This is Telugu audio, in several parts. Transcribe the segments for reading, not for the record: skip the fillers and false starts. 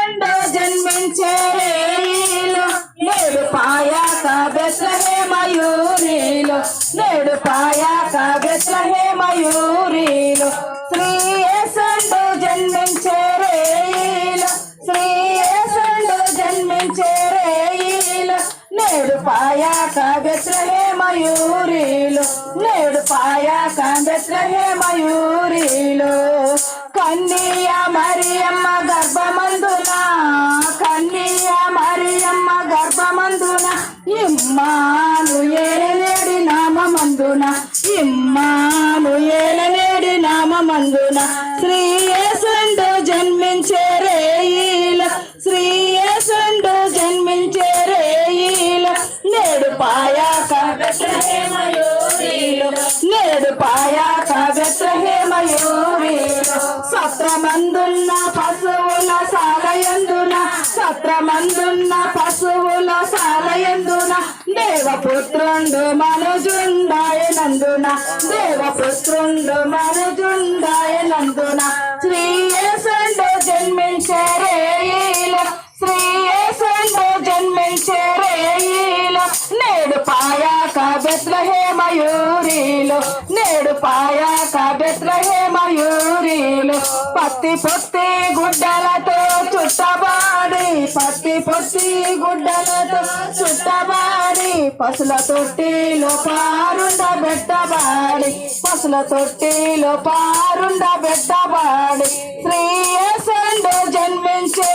యేసండు జన్మించే రేయిలో నేడు పాయాక బెత్లెహేమయూరిలో నేడు పాయాక బెత్లెహేమయూరిలో శ్రీ యేసండు జన్మించే రేయిలో శ్రీ యేసండు జన్మించే రేయిలో నేడు పాయాక బెత్లెహేమయూరిలో నేడు పాయాక బెత్లెహేమయూరిలో కన్నియ మరియమ్మ గర్భమందున కన్నియ మరియమ్మ గర్భమందున ఇమ్మానుయేలు నామమందున ఇమ్మానుయేలు నామమందున శ్రీ యేసండు జన్మించే రేయిల శ్రీ యేసండు జన్మించే రేయిల నేడు పాయాక బెత్లెహేమయూరిలో నేడు పాయాక బెత్లెహేమయూరిలో సత్రమందున్న పశువుల సాలయందున సత్రమందున్న పశువుల సాలయందున దేవపుత్రుండు మనుజుండాయనందున దేవపుత్రుండు మనుజుండాయనందున శ్రీ యేసండు జన్మించే రేయిల శ్రీ యేసండు జన్మించే రేయిల నేడు పాయాక బెత్లెహేమయూరిలో నేడు పాయాక బెత్లెహేమయూరిలో పత్తి పొత్తి గుడ్డలతో చుట్టబాడి పత్తి పొత్తి గుడ్డలతో చుట్టబాడి పసుల తొట్టిలో పారుండబెట్టబాడి పసుల తొట్టిలో పారుండబెట్టబాడి శ్రీ యేసండు జన్మించే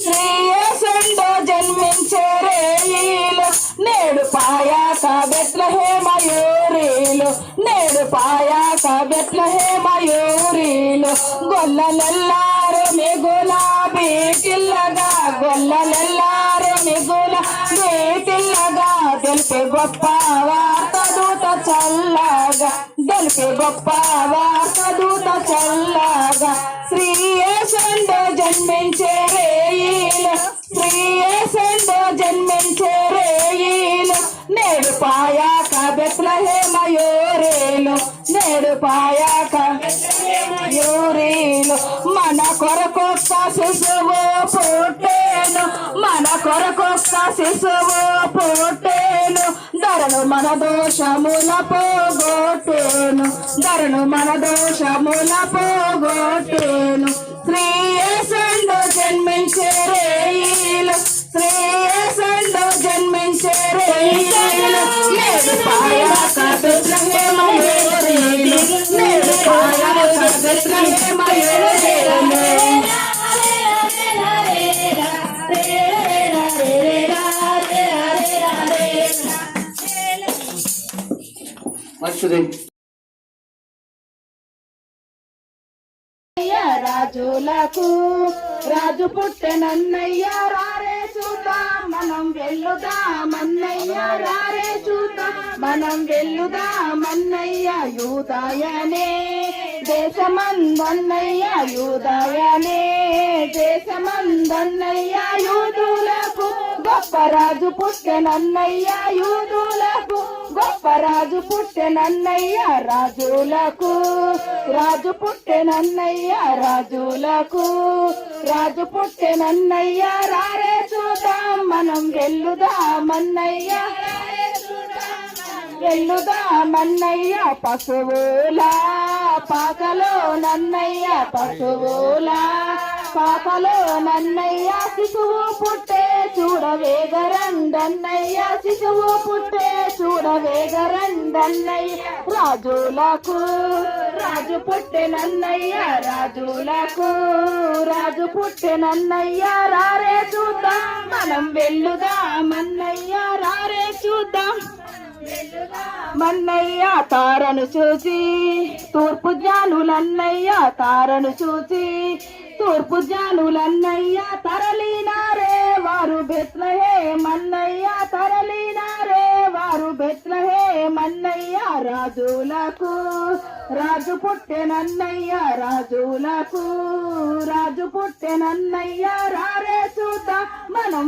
శ్రీ యేసండు జన్మించే రేయిలో నేడు పాయాక బెత్లెహేమయూరిలో నేడు పాయాక బెత్లెహేమయూరిలో గొల్లలెల్లారు మిగులాబీ కిల్లగా గొల్లలెల్లారు మిగులాబీ కిల్లగా తెలిపే గొప్ప వార్త దూత చల్లగా తెలిపే గొప్ప వార్త దూత చల్లగా శ్రీ యేసండు జన్మించే రేయిలో శ్రీ యేసండు జన్మించే రేయిలో నేడు పాయాక బెత్లెహేమయూరిలో నేడు పాయాక బెత్లెహేమయూరిలో మన కొరకొక్క శిశువు పుట్టేను మన కొరకొక్క శిశువు పుట్టేను ధరను మన దోషముల పోగొట్టేను ధరను మన దోషముల పోగొట్టేను శ్రీ యేసండు జన్మించే రేయిలో శ్రీ యేసండు జన్మించే రేయిలో నేడు పాయాక బెత్లెహేమయూరిలో నేడు పాయాక బెత్లెహేమయూరిలో రాజులకు రాజు పుట్టెనన్నయ్య రారే చూద్దాం మనం వెళ్ళుదామన్నయ్య రారే చూద్దాం మనం వెళ్ళుదామన్నయ్య యూదాయనే దేశమందన్నయ్య యూదాయనే దేశమందన్నయ్య యూదులకు గొప్ప రాజు పుట్టెనన్నయ్య యూదులకు గొప్ప రాజు పుట్టెనన్నయ్య రాజులకు రాజు పుట్టెనన్నయ్య రాజులకు రాజు పుట్టెనన్నయ్య రారే చూద్దాం మనం వెళ్ళుదామన్నయ్య వెళ్ళుదామన్నయ్య పశువుల పాకలో నన్నయ్య పశువుల పాకలో నన్నయ్య శిశువు పుట్టే చూడవేగరండన్నయ్య శిశువు పుట్టే చూడవేగరండన్నయ్య రాజులకు రాజు పుట్టెనన్నయ్య రాజులకు రాజు పుట్టెనన్నయ్య రారే చూద్దాం మనం వెళ్ళుదామన్నయ్య రారే చూద్దాం మన్నయ్య తారను చూసి తూర్పు జ్ఞానులన్నయ్య తారను చూసి తూర్పు జ్ఞానులన్నయ్య తరలినారే వారు బెత్లెహేమన్నయ్య తరలినారే వారు బెత్లెహేమన్నయ్య రాజులకు రాజు పుట్టెనన్నయ్య రాజులకు రాజు పుట్టెనన్నయ్య రారే చూద్దాం మనం